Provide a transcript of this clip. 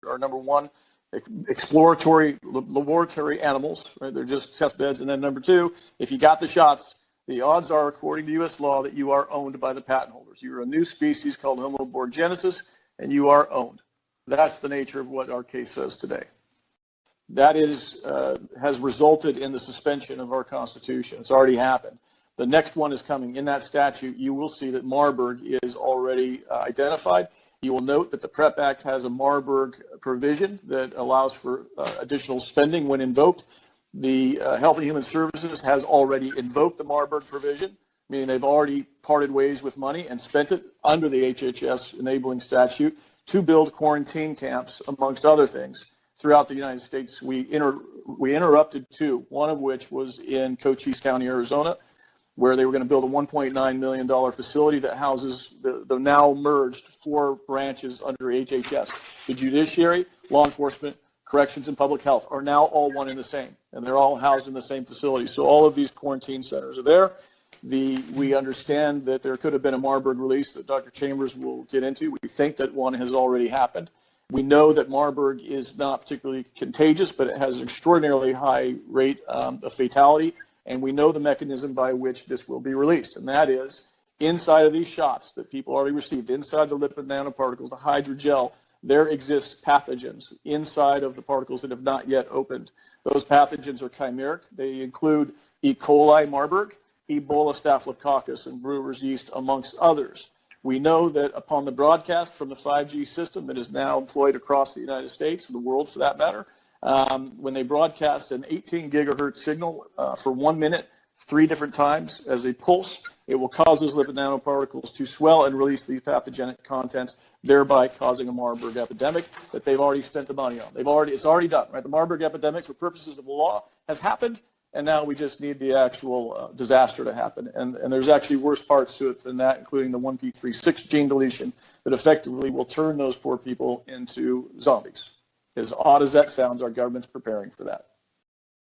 are number one, exploratory laboratory animals, right? They're just test beds. And then number two, if you got the shots, the odds are, according to U.S. law, that you are owned by the patent holders. You're a new species called Homo borgenesis, and you are owned. That's the nature of what our case says today. That is has resulted in the suspension of our Constitution. It's already happened. The next one is coming. In that statute, you will see that Marburg is already identified. You will note that the PrEP Act has a Marburg provision that allows for additional spending when invoked. The Health and Human Services has already invoked the Marburg provision, meaning they've already parted ways with money and spent it under the HHS enabling statute to build quarantine camps, amongst other things, throughout the United States. We interrupted two, one of which was in Cochise County, Arizona, where they were going to build a $1.9 million facility that houses the now merged four branches under HHS. The judiciary, law enforcement, corrections, and public health are now all one and the same, and they're all housed in the same facility. So all of these quarantine centers are there. We understand that there could have been a Marburg release that Dr. Chambers will get into. We think that one has already happened. We know that Marburg is not particularly contagious, but it has an extraordinarily high rate of fatality, and we know the mechanism by which this will be released, and that is inside of these shots that people already received, inside the lipid nanoparticles, the hydrogel, there exists pathogens inside of the particles that have not yet opened. Those pathogens are chimeric. They include E. coli Marburg, Ebola staphylococcus, and brewer's yeast, amongst others. We know that upon the broadcast from the 5G system that is now employed across the United States, and the world for that matter, when they broadcast an 18 gigahertz signal for 1 minute, 3 different times as a pulse, it will cause those lipid nanoparticles to swell and release these pathogenic contents, thereby causing a Marburg epidemic that they've already spent the money on. It's already done, right? The Marburg epidemic, for purposes of the law, has happened, and now we just need the actual disaster to happen. And there's actually worse parts to it than that, including the 1p36 gene deletion that effectively will turn those poor people into zombies. As odd as that sounds, our government's preparing for that.